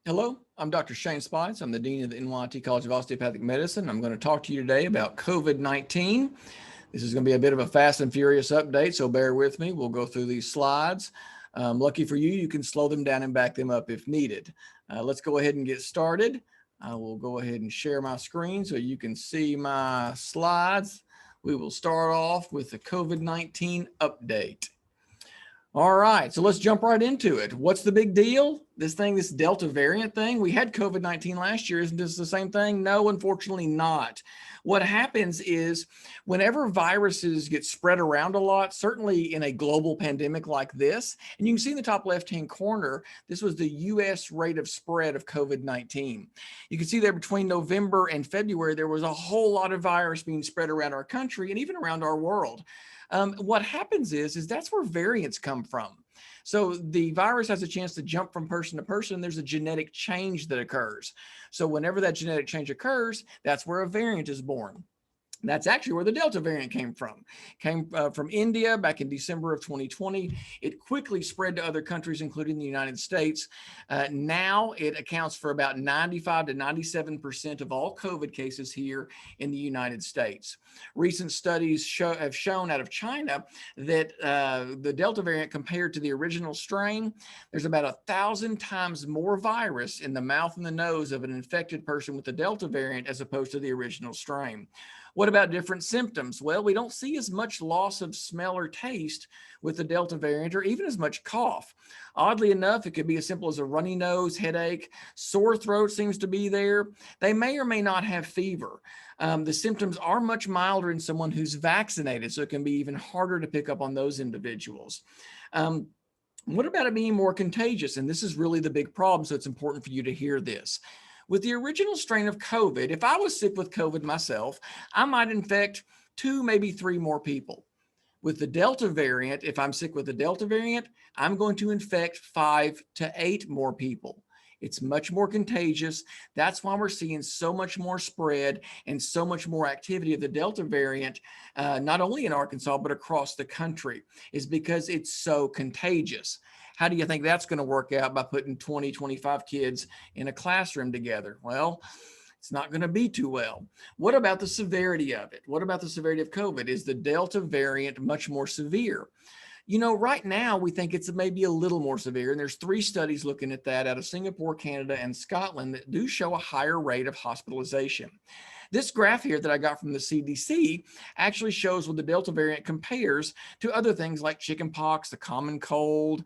Hello, I'm Dr. Shane Speights. I'm the Dean of the NYIT College of Osteopathic Medicine. I'm going to talk to you today about COVID-19. This is going to be a bit of a fast and furious update, so bear with me. We'll go through these slides. Lucky for you, you can slow them down and back them up if needed. Let's go ahead and get started. I will go ahead and share my screen so you can see my slides. We will start off with the COVID-19 update. All right, so let's jump right into it. What's the big deal? This Delta variant thing, we had COVID-19 last year. Isn't this the same thing? No, unfortunately not. What happens is whenever viruses get spread around a lot, certainly in a global pandemic like this, and you can see in the top left-hand corner, this was the US rate of spread of COVID-19. You can see there between November and February, there was a whole lot of virus being spread around our country and even around our world. What happens is that's where variants come from. So the virus has a chance to jump from person to person. There's a genetic change that occurs. So whenever that genetic change occurs, that's where a variant is born. That's actually where the Delta variant came from. Came from India back in December of 2020. It quickly spread to other countries, including the United States. Now it accounts for about 95 to 97% of all COVID cases here in the United States. Recent studies have shown out of China that the Delta variant compared to the original strain, there's about 1,000 times more virus in the mouth and the nose of an infected person with the Delta variant as opposed to the original strain. What about different symptoms? Well, we don't see as much loss of smell or taste with the Delta variant or even as much cough. Oddly enough, it could be as simple as a runny nose, headache, sore throat seems to be there. They may or may not have fever. The symptoms are much milder in someone who's vaccinated, so it can be even harder to pick up on those individuals. What about it being more contagious? And this is really the big problem, so it's important for you to hear this. With the original strain of COVID, if I was sick with COVID myself, I might infect 2, maybe 3 more people. With the Delta variant, if I'm sick with the Delta variant, I'm going to infect 5 to 8 more people. It's much more contagious. That's why we're seeing so much more spread and so much more activity of the Delta variant, not only in Arkansas, but across the country, is because it's so contagious. How do you think that's going to work out by putting 20, 25 kids in a classroom together? Well, it's not going to be too well. What about the severity of it? What about the severity of COVID? Is the Delta variant much more severe? You know, right now we think it's maybe a little more severe, and there's 3 studies looking at that out of Singapore, Canada, and Scotland that do show a higher rate of hospitalization. This graph here that I got from the CDC actually shows what the Delta variant compares to other things like chickenpox, the common cold,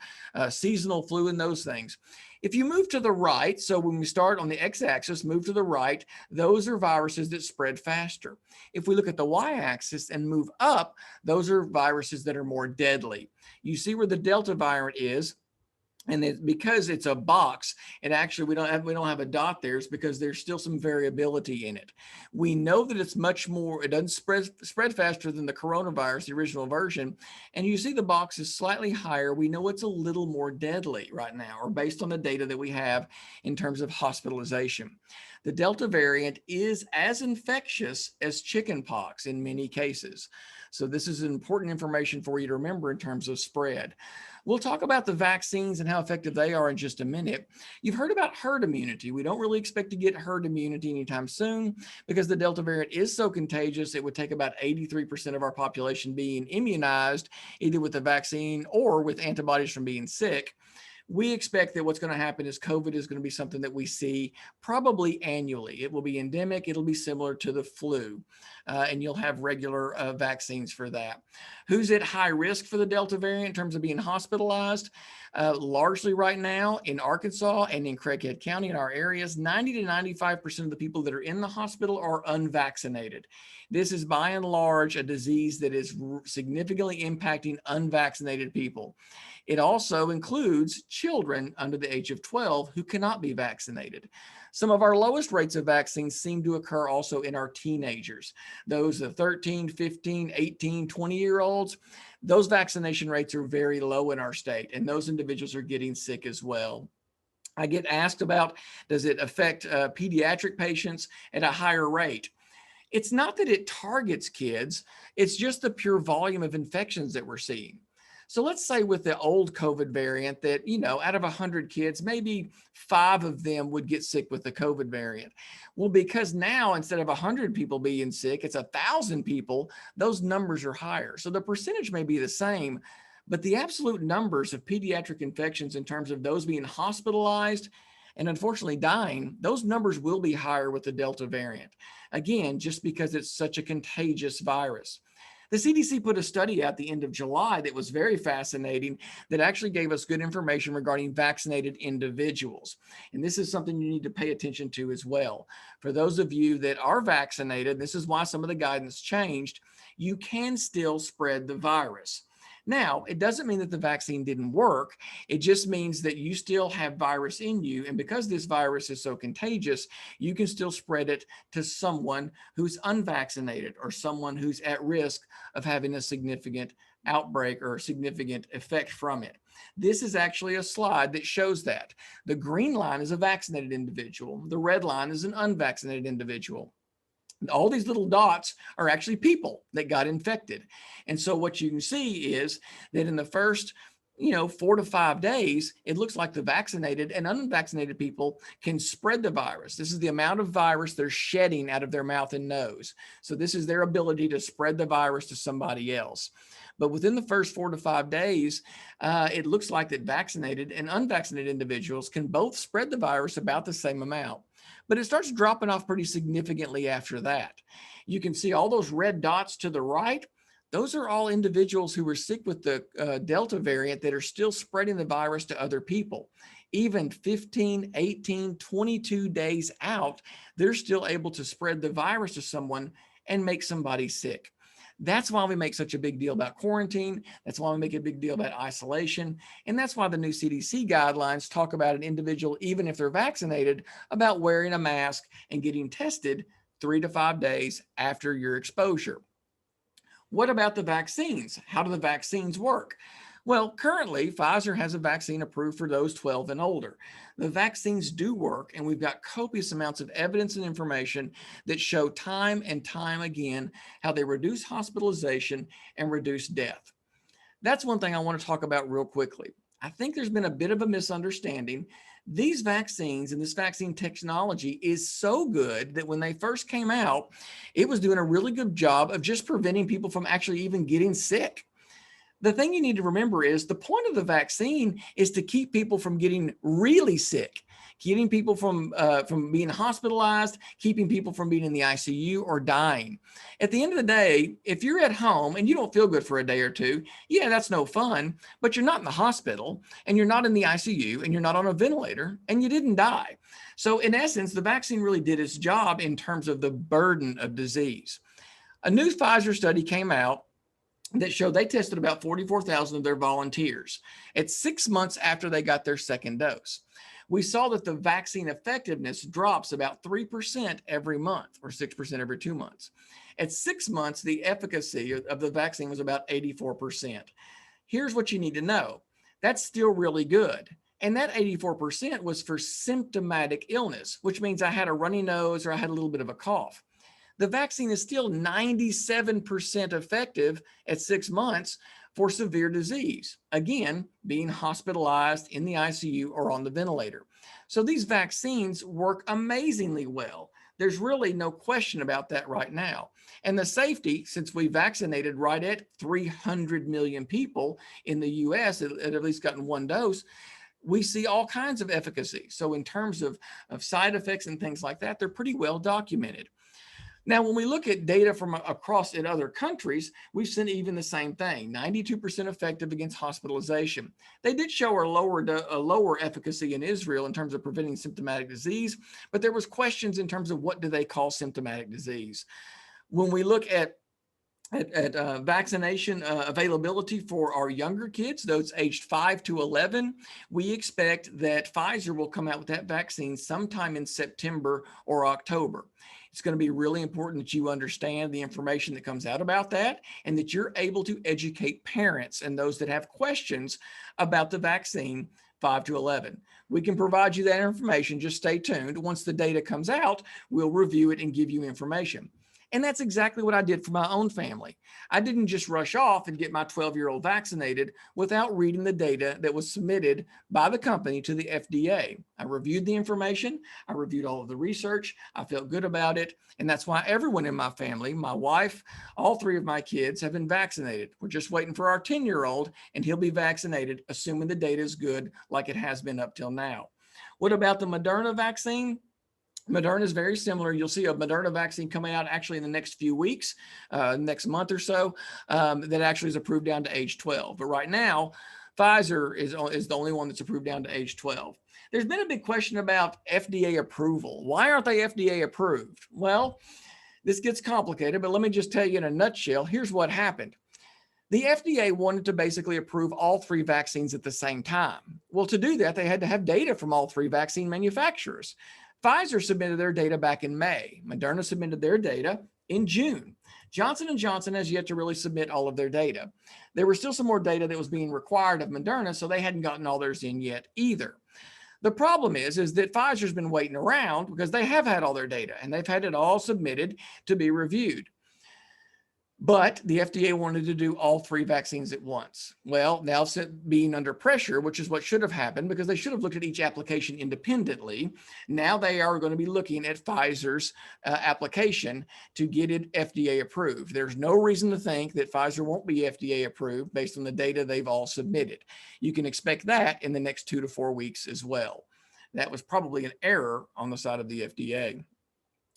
seasonal flu, and those things. If you move to the right, so when we start on the x-axis, move to the right, those are viruses that spread faster. If we look at the y-axis and move up, those are viruses that are more deadly. You see where the Delta variant is. And because it's a box, and actually we don't have a dot there, it's because there's still some variability in it. We know that it's much more, it doesn't spread faster than the coronavirus, the original version. And you see the box is slightly higher. We know it's a little more deadly right now, or based on the data that we have in terms of hospitalization. The Delta variant is as infectious as chickenpox in many cases. So this is important information for you to remember in terms of spread. We'll talk about the vaccines and how effective they are in just a minute. You've heard about herd immunity. We don't really expect to get herd immunity anytime soon because the Delta variant is so contagious. It would take about 83% of our population being immunized, either with the vaccine or with antibodies from being sick. We expect that what's going to happen is COVID is going to be something that we see probably annually. It will be endemic. It'll be similar to the flu, and you'll have regular vaccines for that. Who's at high risk for the Delta variant in terms of being hospitalized? Largely right now in Arkansas and in Craighead County in our areas, 90 to 95% of the people that are in the hospital are unvaccinated. This is by and large a disease that is significantly impacting unvaccinated people. It also includes children under the age of 12 who cannot be vaccinated. Some of our lowest rates of vaccines seem to occur also in our teenagers. Those of 13, 15, 18, 20-year-olds, those vaccination rates are very low in our state, and those individuals are getting sick as well. I get asked about, does it affect pediatric patients at a higher rate? It's not that it targets kids, it's just the pure volume of infections that we're seeing. So let's say with the old COVID variant that, out of 100 kids, maybe 5 of them would get sick with the COVID variant. Well, because now instead of 100 people being sick, it's 1,000 people, those numbers are higher. So the percentage may be the same, but the absolute numbers of pediatric infections in terms of those being hospitalized and unfortunately dying, those numbers will be higher with the Delta variant. Again, just because it's such a contagious virus. The CDC put a study out at the end of July that was very fascinating that actually gave us good information regarding vaccinated individuals. And this is something you need to pay attention to as well. For those of you that are vaccinated, this is why some of the guidance changed. You can still spread the virus. Now, it doesn't mean that the vaccine didn't work. It just means that you still have virus in you. And because this virus is so contagious, you can still spread it to someone who's unvaccinated or someone who's at risk of having a significant outbreak or a significant effect from it. This is actually a slide that shows that. The green line is a vaccinated individual. The red line is an unvaccinated individual. All these little dots are actually people that got infected. And so what you can see is that in the first 4 to 5 days, it looks like the vaccinated and unvaccinated people can spread the virus. This is the amount of virus they're shedding out of their mouth and nose. So this is their ability to spread the virus to somebody else. But within the first 4 to 5 days, it looks like that vaccinated and unvaccinated individuals can both spread the virus about the same amount. But it starts dropping off pretty significantly after that. You can see all those red dots to the right. Those are all individuals who were sick with the Delta variant that are still spreading the virus to other people. Even 15, 18, 22 days out, they're still able to spread the virus to someone and make somebody sick. That's why we make such a big deal about quarantine. That's why we make a big deal about isolation. And that's why the new CDC guidelines talk about an individual, even if they're vaccinated, about wearing a mask and getting tested 3 to 5 days after your exposure. What about the vaccines? How do the vaccines work? Well, currently, Pfizer has a vaccine approved for those 12 and older. The vaccines do work, and we've got copious amounts of evidence and information that show time and time again how they reduce hospitalization and reduce death. That's one thing I want to talk about real quickly. I think there's been a bit of a misunderstanding. These vaccines and this vaccine technology is so good that when they first came out, it was doing a really good job of just preventing people from actually even getting sick. The thing you need to remember is the point of the vaccine is to keep people from getting really sick, keeping people from being hospitalized, keeping people from being in the ICU or dying. At the end of the day, if you're at home and you don't feel good for a day or two, yeah, that's no fun, but you're not in the hospital and you're not in the ICU and you're not on a ventilator and you didn't die. So in essence, the vaccine really did its job in terms of the burden of disease. A new Pfizer study came out that showed they tested about 44,000 of their volunteers at 6 months after they got their second dose. We saw that the vaccine effectiveness drops about 3% every month or 6% every 2 months. At 6 months, the efficacy of the vaccine was about 84%. Here's what you need to know. That's still really good. And that 84% was for symptomatic illness, which means I had a runny nose or I had a little bit of a cough. The vaccine is still 97% effective at 6 months for severe disease. Again, being hospitalized in the ICU or on the ventilator. So these vaccines work amazingly well. There's really no question about that right now. And the safety, since we vaccinated right at 300 million people in the US that at least gotten one dose, we see all kinds of efficacy. So in terms of side effects and things like that, they're pretty well documented. Now, when we look at data from across in other countries, we've seen even the same thing, 92% effective against hospitalization. They did show a lower efficacy in Israel in terms of preventing symptomatic disease, but there was questions in terms of what do they call symptomatic disease. When we look at vaccination availability for our younger kids, those aged 5 to 11, we expect that Pfizer will come out with that vaccine sometime in September or October. It's going to be really important that you understand the information that comes out about that and that you're able to educate parents and those that have questions about the vaccine 5 to 11. We can provide you that information. Just stay tuned. Once the data comes out, we'll review it and give you information. And that's exactly what I did for my own family. I didn't just rush off and get my 12-year-old vaccinated without reading the data that was submitted by the company to the FDA. I reviewed the information. I reviewed all of the research. I felt good about it. And that's why everyone in my family, my wife, all three of my kids have been vaccinated. We're just waiting for our 10-year-old, and he'll be vaccinated, assuming the data is good like it has been up till now. What about the Moderna vaccine? Moderna is very similar. You'll see a Moderna vaccine coming out actually in the next few weeks, next month or so, that actually is approved down to age 12. But right now, Pfizer is the only one that's approved down to age 12. There's been a big question about FDA approval. Why aren't they FDA approved? Well, this gets complicated, but let me just tell you in a nutshell, here's what happened. The FDA wanted to basically approve all three vaccines at the same time. Well, to do that, they had to have data from all three vaccine manufacturers. Pfizer submitted their data back in May. Moderna submitted their data in June. Johnson & Johnson has yet to really submit all of their data. There was still some more data that was being required of Moderna, so they hadn't gotten all theirs in yet either. The problem is that Pfizer's been waiting around because they have had all their data and they've had it all submitted to be reviewed. But the FDA wanted to do all three vaccines at once. Well, now being under pressure, which is what should have happened because they should have looked at each application independently. Now they are going to be looking at Pfizer's application to get it FDA approved. There's no reason to think that Pfizer won't be FDA approved based on the data they've all submitted. You can expect that in the next 2 to 4 weeks as well. That was probably an error on the side of the FDA.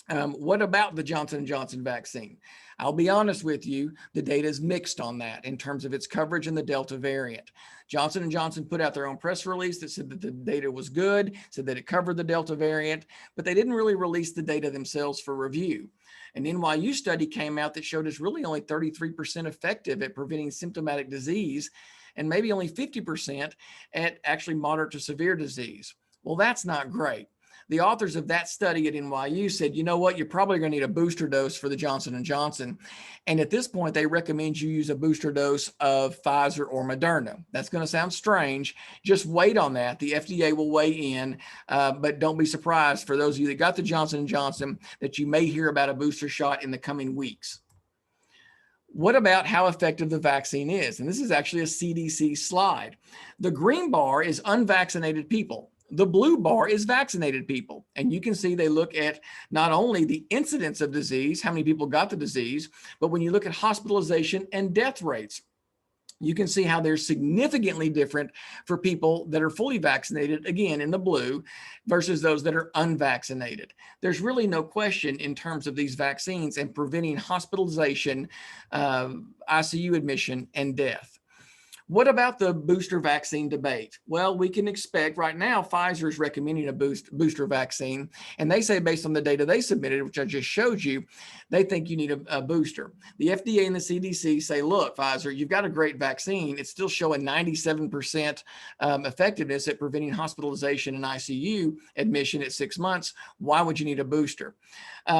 What about the Johnson & Johnson vaccine? I'll be honest with you, the data is mixed on that in terms of its coverage in the Delta variant. Johnson & Johnson put out their own press release that said that the data was good, said that it covered the Delta variant, but they didn't really release the data themselves for review. An NYU study came out that showed it's really only 33% effective at preventing symptomatic disease and maybe only 50% at actually moderate to severe disease. Well, that's not great. The authors of that study at NYU said, you know what, you're probably going to need a booster dose for the Johnson & Johnson. And at this point, they recommend you use a booster dose of Pfizer or Moderna. That's going to sound strange. Just wait on that. The FDA will weigh in, but don't be surprised for those of you that got the Johnson & Johnson that you may hear about a booster shot in the coming weeks. What about how effective the vaccine is? And this is actually a CDC slide. The green bar is unvaccinated people. The blue bar is vaccinated people. And you can see they look at not only the incidence of disease, how many people got the disease, but when you look at hospitalization and death rates, you can see how they're significantly different for people that are fully vaccinated, again, in the blue, versus those that are unvaccinated. There's really no question in terms of these vaccines and preventing hospitalization, ICU admission, and death. What about the booster vaccine debate? Well, we can expect right now Pfizer is recommending a booster vaccine, and they say based on the data they submitted, which I just showed you, they think you need a booster. The FDA and the CDC say, look, Pfizer, you've got a great vaccine. It's still showing 97% effectiveness at preventing hospitalization and ICU admission at 6 months. Why would you need a booster?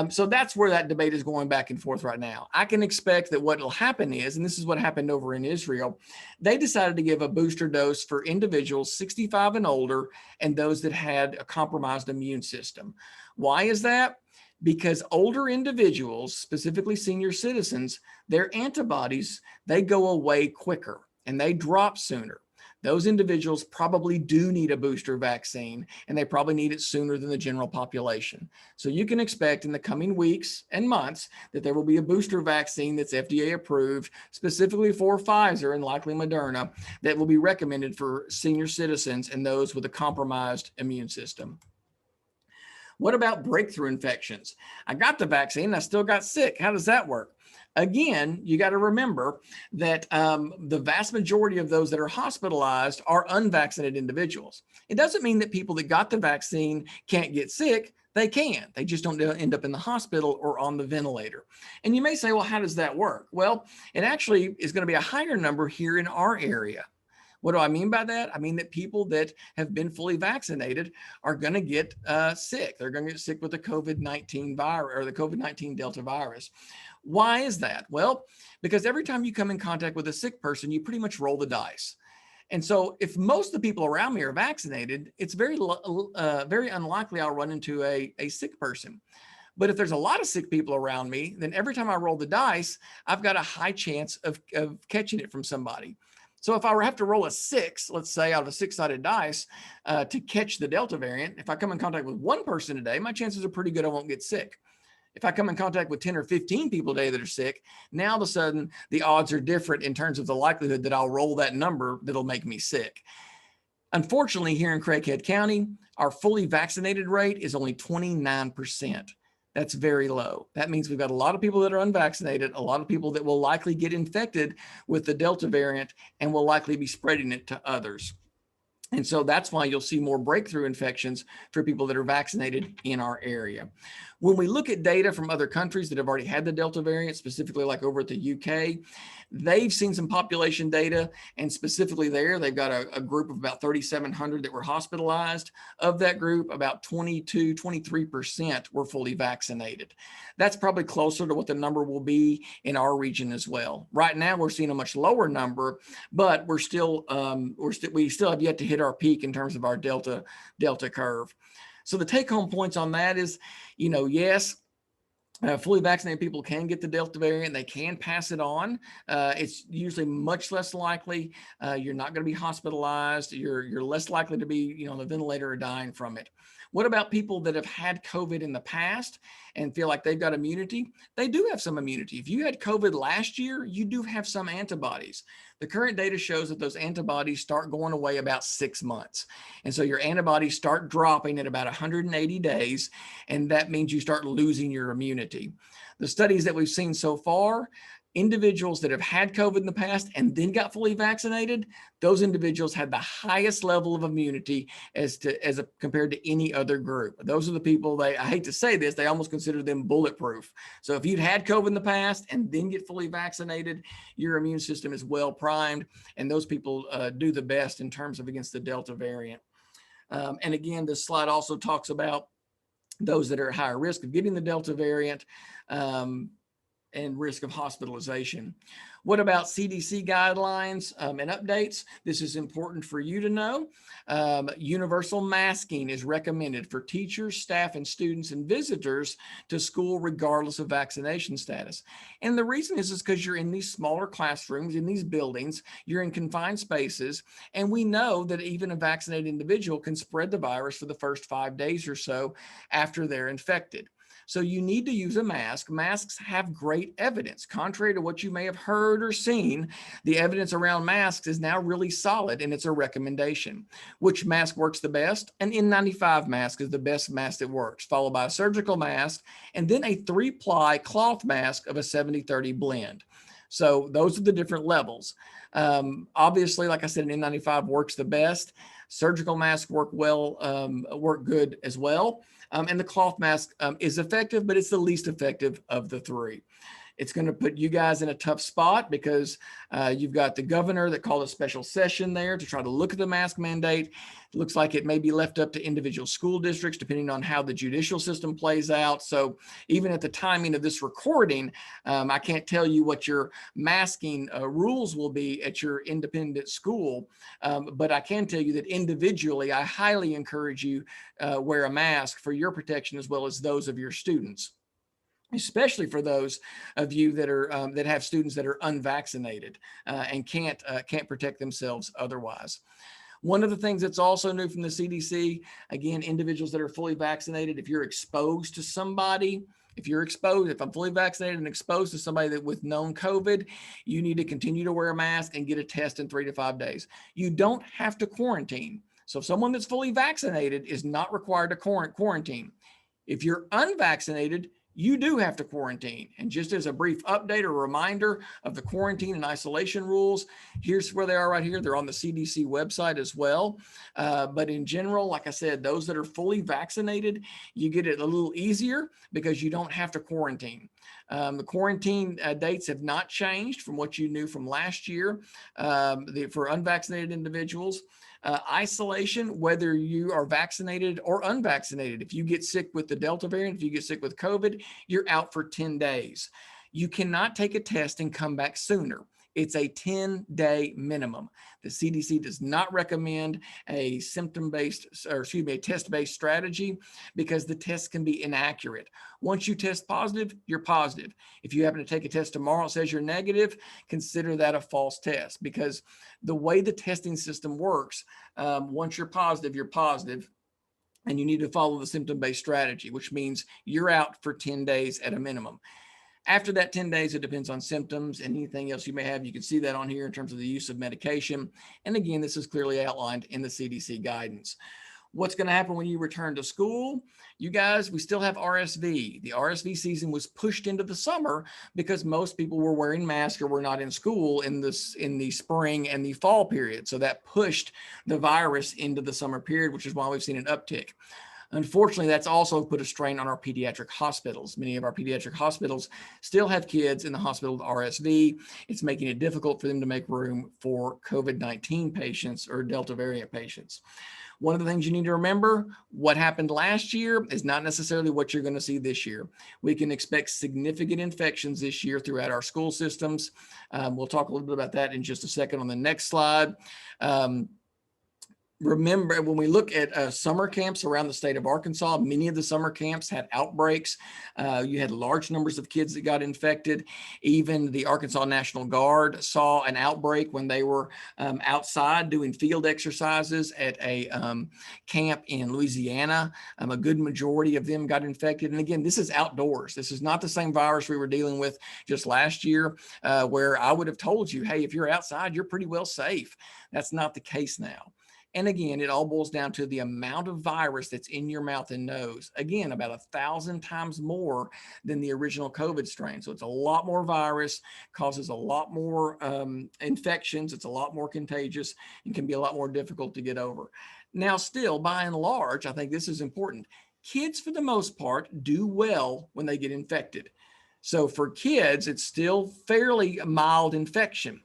So that's where that debate is going back and forth right now. I can expect that what will happen is, and this is what happened over in Israel, they decided to give a booster dose for individuals 65 and older and those that had a compromised immune system. Why is that? Because older individuals, specifically senior citizens, their antibodies, they go away quicker and they drop sooner. Those individuals probably do need a booster vaccine, and they probably need it sooner than the general population. So you can expect in the coming weeks and months that there will be a booster vaccine that's FDA approved, specifically for Pfizer and likely Moderna, that will be recommended for senior citizens and those with a compromised immune system. What about breakthrough infections? I got the vaccine, I still got sick. How does that work? Again, you got to remember that the vast majority of those that are hospitalized are unvaccinated individuals. It doesn't mean that people that got the vaccine can't get sick. They can. They just don't end up in the hospital or on the ventilator. And you may say, well, how does that work? Well, it actually is going to be a higher number here in our area. What do I mean by that? I mean that people that have been fully vaccinated are going to get sick. They're going to get sick with the COVID-19 virus or the COVID-19 Delta virus. Why is that? Well, because every time you come in contact with a sick person, you pretty much roll the dice. And so if most of the people around me are vaccinated, it's very unlikely I'll run into a sick person. But if there's a lot of sick people around me, then every time I roll the dice, I've got a high chance of catching it from somebody. So if I have to roll a 6, let's say out of a 6-sided dice to catch the Delta variant, if I come in contact with one person today, my chances are pretty good I won't get sick. If I come in contact with 10 or 15 people today that are sick, now all of a sudden the odds are different in terms of the likelihood that I'll roll that number that'll make me sick. Unfortunately, here in Craighead County, our fully vaccinated rate is only 29%. That's very low. That means we've got a lot of people that are unvaccinated, a lot of people that will likely get infected with the Delta variant and will likely be spreading it to others. And so that's why you'll see more breakthrough infections for people that are vaccinated in our area. When we look at data from other countries that have already had the Delta variant, specifically like over at the UK, they've seen some population data, and specifically there, they've got a group of about 3,700 that were hospitalized. Of that group, about 23% were fully vaccinated. That's probably closer to what the number will be in our region as well. Right now, we're seeing a much lower number, but we still have yet to hit our peak in terms of our Delta curve. So the take-home points on that is, yes, fully vaccinated people can get the Delta variant. They can pass it on. It's usually much less likely. You're not going to be hospitalized. You're less likely to be, on the ventilator or dying from it. What about people that have had COVID in the past and feel like they've got immunity? They do have some immunity. If you had COVID last year, you do have some antibodies. The current data shows that those antibodies start going away about 6 months. And so your antibodies start dropping at about 180 days, and that means you start losing your immunity. The studies that we've seen so far, individuals that have had COVID in the past and then got fully vaccinated, those individuals had the highest level of immunity compared to any other group. Those are the people, I hate to say this, they almost consider them bulletproof. So if you'd had COVID in the past and then get fully vaccinated, your immune system is well primed, and those people do the best in terms of against the Delta variant. And again, this slide also talks about those that are at higher risk of getting the Delta variant, and risk of hospitalization. What about CDC guidelines and updates? This is important for you to know. Universal masking is recommended for teachers, staff, and students and visitors to school regardless of vaccination status. And the reason is because you're in these smaller classrooms, in these buildings, you're in confined spaces, and we know that even a vaccinated individual can spread the virus for the first 5 days or so after they're infected. So you need to use a mask. Masks have great evidence. Contrary to what you may have heard or seen, the evidence around masks is now really solid, and it's a recommendation. Which mask works the best? An N95 mask is the best mask that works, followed by a surgical mask, and then a 3-ply cloth mask of a 70-30 blend. So those are the different levels. Obviously, like I said, an N95 works the best. Surgical masks work good as well. And the cloth mask is effective, but it's the least effective of the three. It's going to put you guys in a tough spot because you've got the governor that called a special session there to try to look at the mask mandate. It looks like it may be left up to individual school districts, depending on how the judicial system plays out. So even at the timing of this recording, I can't tell you what your masking rules will be at your independent school, but I can tell you that individually, I highly encourage you wear a mask for your protection as well as those of your students, especially for those of you that are that have students that are unvaccinated and can't protect themselves otherwise. One of the things that's also new from the CDC, again, individuals that are fully vaccinated, if you're exposed to somebody, if I'm fully vaccinated and exposed to somebody with known COVID, you need to continue to wear a mask and get a test in 3 to 5 days. You don't have to quarantine. So someone that's fully vaccinated is not required to quarantine. If you're unvaccinated, you do have to quarantine. And just as a brief update or reminder of the quarantine and isolation rules, here's where they are right here. They're on the CDC website as well. But in general, like I said, those that are fully vaccinated, you get it a little easier because you don't have to quarantine. The quarantine dates have not changed from what you knew from last year for unvaccinated individuals. Isolation, whether you are vaccinated or unvaccinated. If you get sick with the Delta variant, if you get sick with COVID, you're out for 10 days. You cannot take a test and come back sooner. It's a 10-day minimum. The CDC does not recommend a a test-based strategy because the test can be inaccurate. Once you test positive, you're positive. If you happen to take a test tomorrow that says you're negative, consider that a false test, because the way the testing system works, once you're positive, and you need to follow the symptom-based strategy, which means you're out for 10 days at a minimum. After that 10 days, it depends on symptoms and anything else you may have. You can see that on here in terms of the use of medication. And again, this is clearly outlined in the CDC guidance. What's going to happen when you return to school? You guys, we still have RSV. The RSV season was pushed into the summer because most people were wearing masks or were not in school in the spring and the fall period. So that pushed the virus into the summer period, which is why we've seen an uptick. Unfortunately, that's also put a strain on our pediatric hospitals. Many of our pediatric hospitals still have kids in the hospital with RSV. It's making it difficult for them to make room for COVID-19 patients or Delta variant patients. One of the things you need to remember, what happened last year is not necessarily what you're going to see this year. We can expect significant infections this year throughout our school systems. We'll talk a little bit about that in just a second on the next slide. Remember, when we look at summer camps around the state of Arkansas, many of the summer camps had outbreaks. You had large numbers of kids that got infected. Even the Arkansas National Guard saw an outbreak when they were outside doing field exercises at a camp in Louisiana. A good majority of them got infected. And again, this is outdoors. This is not the same virus we were dealing with just last year, where I would have told you, hey, if you're outside, you're pretty well safe. That's not the case now. And again, it all boils down to the amount of virus that's in your mouth and nose. Again, about 1,000 times more than the original COVID strain. So it's a lot more virus, causes a lot more infections. It's a lot more contagious and can be a lot more difficult to get over. Now, still, by and large, I think this is important. Kids, for the most part, do well when they get infected. So for kids, it's still fairly mild infection.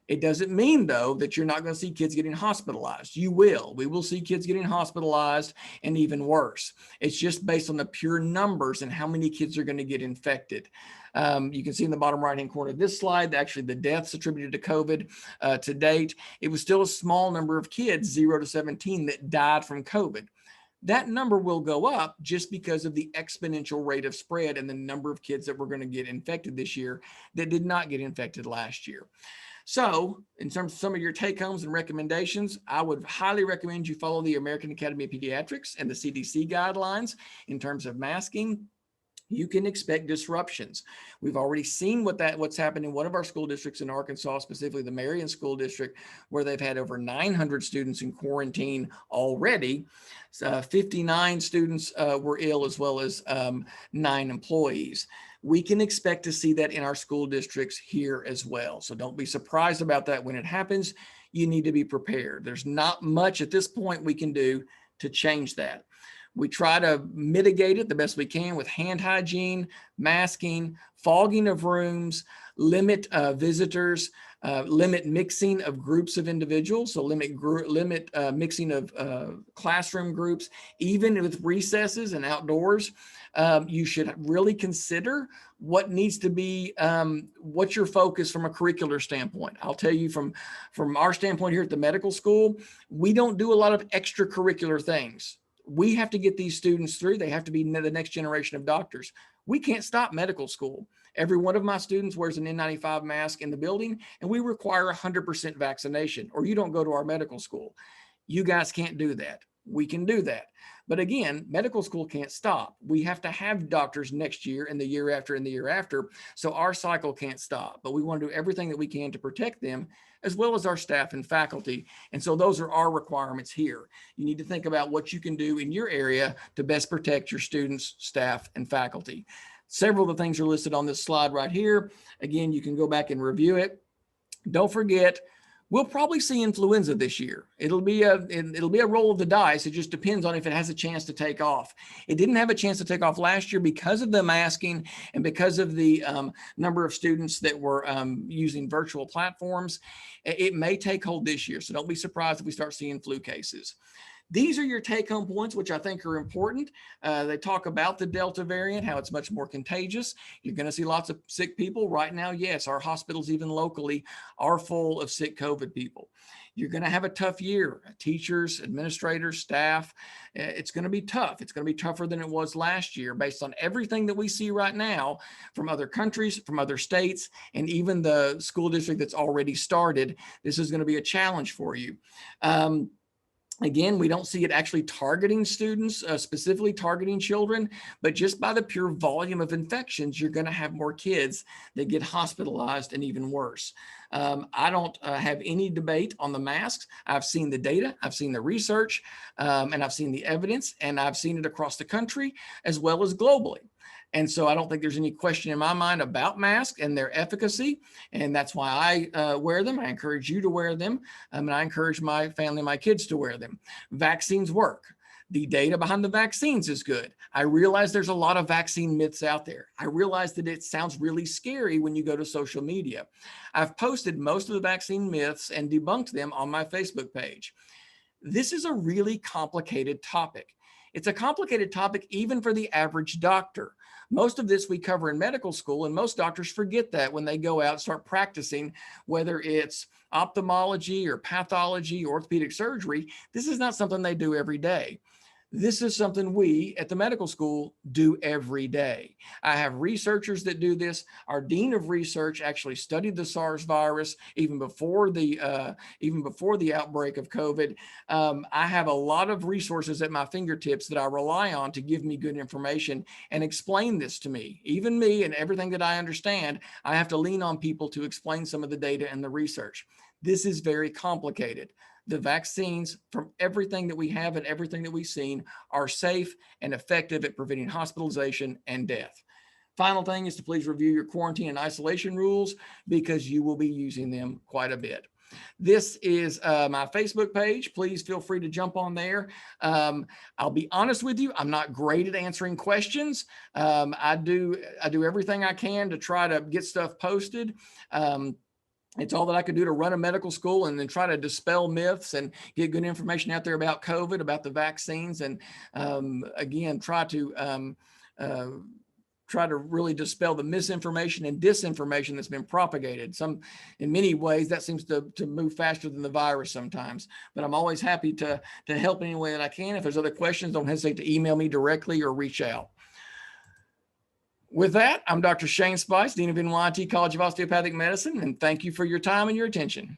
It doesn't mean, though, that you're not going to see kids getting hospitalized. You will. We will see kids getting hospitalized and even worse. It's just based on the pure numbers and how many kids are going to get infected. You can see in the bottom right-hand corner of this slide, actually the deaths attributed to COVID to date. It was still a small number of kids, 0 to 17, that died from COVID. That number will go up just because of the exponential rate of spread and the number of kids that were going to get infected this year that did not get infected last year. So in terms of some of your take homes and recommendations, I would highly recommend you follow the American Academy of Pediatrics and the CDC guidelines in terms of masking. You can expect disruptions. We've already seen what's happened in one of our school districts in Arkansas, specifically the Marion School District, where they've had over 900 students in quarantine already. 59 students were ill, as well as 9 employees. We can expect to see that in our school districts here as well. So don't be surprised about that when it happens. You need to be prepared. There's not much at this point we can do to change that. We try to mitigate it the best we can with hand hygiene, masking, fogging of rooms, limit visitors, limit mixing of groups of individuals, so limit mixing of classroom groups, even with recesses and outdoors. You should really consider what needs to be, what's your focus from a curricular standpoint. I'll tell you from our standpoint here at the medical school, we don't do a lot of extracurricular things. We have to get these students through. They have to be the next generation of doctors. We can't stop medical school. Every one of my students wears an N95 mask in the building, and we require 100% vaccination, or you don't go to our medical school. You guys can't do that. We can do that. But again, medical school can't stop. We have to have doctors next year and the year after and the year after. So our cycle can't stop, but we want to do everything that we can to protect them, as well as our staff and faculty. And so those are our requirements here. You need to think about what you can do in your area to best protect your students, staff, and faculty. Several of the things are listed on this slide right here. Again, you can go back and review it. Don't forget, we'll probably see influenza this year. It'll be a roll of the dice. It just depends on if it has a chance to take off. It didn't have a chance to take off last year because of the masking and because of the number of students that were using virtual platforms. It may take hold this year, so don't be surprised if we start seeing flu cases. These are your take-home points, which I think are important. They talk about the Delta variant, how it's much more contagious. You're going to see lots of sick people right now. Yes, our hospitals, even locally, are full of sick COVID people. You're going to have a tough year. Teachers, administrators, staff, it's going to be tough. It's going to be tougher than it was last year based on everything that we see right now from other countries, from other states, and even the school district that's already started. This is going to be a challenge for you. Again, we don't see it actually targeting students, specifically targeting children, but just by the pure volume of infections, you're going to have more kids that get hospitalized and even worse. I don't have any debate on the masks. I've seen the data, I've seen the research, and I've seen the evidence, and I've seen it across the country as well as globally. And so I don't think there's any question in my mind about masks and their efficacy. And that's why I wear them. I encourage you to wear them. And I encourage my family, my kids to wear them. Vaccines work. The data behind the vaccines is good. I realize there's a lot of vaccine myths out there. I realize that it sounds really scary when you go to social media. I've posted most of the vaccine myths and debunked them on my Facebook page. This is a really complicated topic. It's a complicated topic even for the average doctor. Most of this we cover in medical school, and most doctors forget that when they go out and start practicing, whether it's ophthalmology or pathology, or orthopedic surgery. This is not something they do every day. This is something we at the medical school do every day. I have researchers that do this. Our dean of research actually studied the SARS virus even before the outbreak of COVID. I have a lot of resources at my fingertips that I rely on to give me good information and explain this to me. Even me and everything that I understand, I have to lean on people to explain some of the data and the research. This is very complicated. The vaccines, from everything that we have and everything that we've seen, are safe and effective at preventing hospitalization and death. Final thing is to please review your quarantine and isolation rules because you will be using them quite a bit. This is my Facebook page. Please feel free to jump on there. I'll be honest with you, I'm not great at answering questions. I do everything I can to try to get stuff posted. It's all that I could do to run a medical school and then try to dispel myths and get good information out there about COVID, about the vaccines, and again, try to really dispel the misinformation and disinformation that's been propagated. In many ways, that seems to move faster than the virus sometimes. But I'm always happy to help any way that I can. If there's other questions, don't hesitate to email me directly or reach out. With that, I'm Dr. Shane Speights, Dean of NYIT College of Osteopathic Medicine, and thank you for your time and your attention.